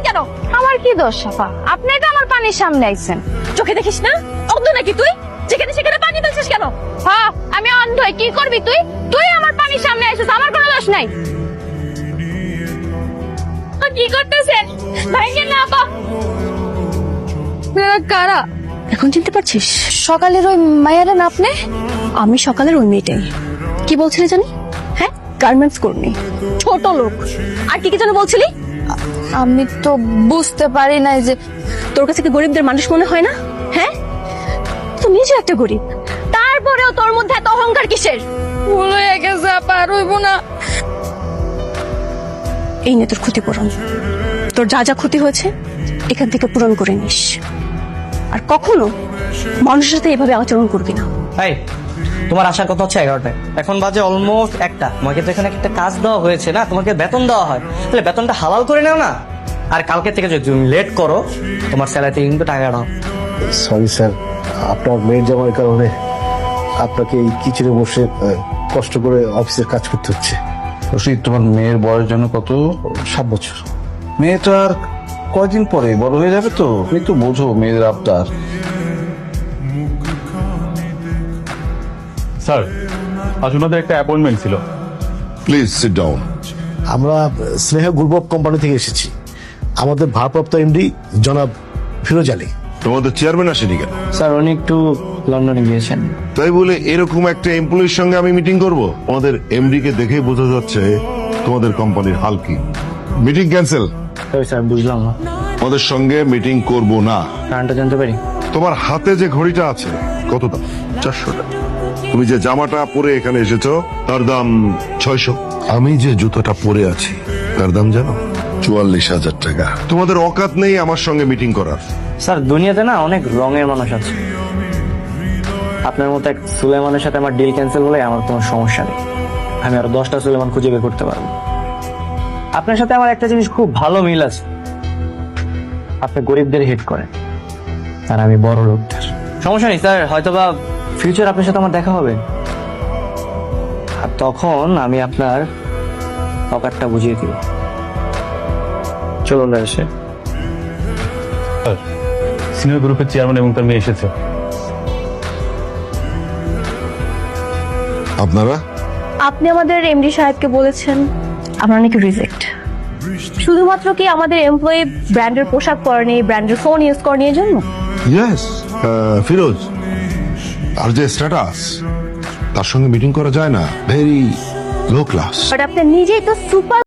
কেন? আমার কি দোষ আপা? আপনি তো আমার পানির সামনে আইছেন। চোখে দেখিস না? অন্ধ নাকি তুই? যেখানে সেখানে পানি ঢালছিস কেন? হ্যাঁ, আমি অন্ধ। কি করবি তুই? তুই আমার পানির সামনে আইছিস, আমার কোনো দোষ নাই। কি করতেছেন? ভাইকে না আপা। কারা? এখন চিনতে পারছিস? সকালের ওই মায়েরা না আপনি? আমি সকালের ওই মেয়েটাই। কি বলছিলি জানি? হ্যাঁ, গার্মেন্টস কর্মী, ছোট লোক। আর কি কি যেন বলছিলি? আমি তো বুঝতে পারি নাই যে তোর কাছে কি গরিবদের মানুষ মনে হয় না? হ্যাঁ, তুই নিজে একটা গরিব, তারপরেও তোর মধ্যে এত অহংকার কিসের? ভুল হয়ে গেছে আপা, আর হইব না। এই নে তোর ক্ষতিপূরণ। তোর যা যা ক্ষতি হয়েছে এখান থেকে পূরণ করে নিস। আর কখনো মানুষের সাথে এভাবে আচরণ করবি না। এই, তোমার আসার কথা হচ্ছে 11টায়, এখন বাজে অলমোস্ট 1টা। তোমাকে তো এখানে একটা কাজ দেওয়া হয়েছে না, তোমাকে বেতন দেওয়া হয়, তাহলে বেতনটা হালাল করে নাও না। আর কালকে থেকে যদি তুমি লেট করো, তোমার স্যালারি কিন্তু টাকা দাও। সরি স্যার, আপনার মেয়ের জামাইয়ের কারণে আপনাকে এই কিচেনে বসে কষ্ট করে অফিসের কাজ করতে হচ্ছে। রশিদ, তোমার মেয়ের বয়স যেন কত? 7 বছর। মেয়েটা আর কয়দিন পরে বড় হয়ে যাবে তো, তুমি তো বোঝো মেয়েদের আবদার। স্যার, আজ ওনাদের একটা অ্যাপয়েন্টমেন্ট ছিল। Please sit down. আমরা স্নেহা গ্রুপ অফ কোম্পানি থেকে এসেছি। আমাদের ভারপ্রাপ্ত এমডি জনাব ফিরোজ আলী। তোমাদের চেয়ারম্যান আসেনি কেন? স্যার, উনি একটু লন্ডনে গিয়েছেন। তাই বলে এরকম একটা এমপ্লয়ির সঙ্গে আমি মিটিং করব? আমাদের এমডি কে দেখেই বোঝা যাচ্ছে তোমাদের কোম্পানির হাল কি। Meeting cancel. স্যার, বুঝলাম না। আমাদের সঙ্গে মিটিং করব না। কারণটা জানতে পারি? তোমার হাতে যে ঘড়িটা আছে কত দাম? 400 টাকা। তুমি যে জামাটা পরে এখানে এসেছো তার দাম 600। আমি যে জুতোটা পরে আছি তার দাম জানো? 44,000 টাকা। তোমাদের অকাত নেই আমার সঙ্গে মিটিং করার। স্যার, দুনিয়াতে না অনেক রঙের মানুষ আছে। আপনার মতো এক সুলেমানের সাথে আমার ডিল ক্যান্সেল হলে আমার কোনো সমস্যা নেই। আমি আরো 10টা সুলেমান খুঁজে বের করতে পারবো। আপনার সাথে আমার একটা জিনিস খুব ভালো মিল আছে, আপনি গরিবদের হিট করেন আর আমি বড় লোকদের। সমস্যা নেই স্যার, হয়তোবা ফিউচার আপনার সাথে আমার দেখা হবে, আর তখন আমি আপনার অকাতটা বুঝিয়ে দিব। চলুন না এসে। সিনিয়র গ্রুপের চেয়ারম্যান এবং তার মেয়ে এসেছে। আপনারা? আপনি আমাদের এমডি সাহেবকে বলেছেন আমরা নাকি রিজেক্ট, শুধুমাত্র কি আমাদের এমপ্লয়ি ব্র্যান্ডের পোশাক পরেনি, ব্র্যান্ডের ফোন ইউজ করেনি এর জন্য? ইয়েস, ফিরোজ। আর যে স্ট্যাটাস, তার সঙ্গে মিটিং করা যায় না। Very low class. বাট আপনি নিজেই তো সুপার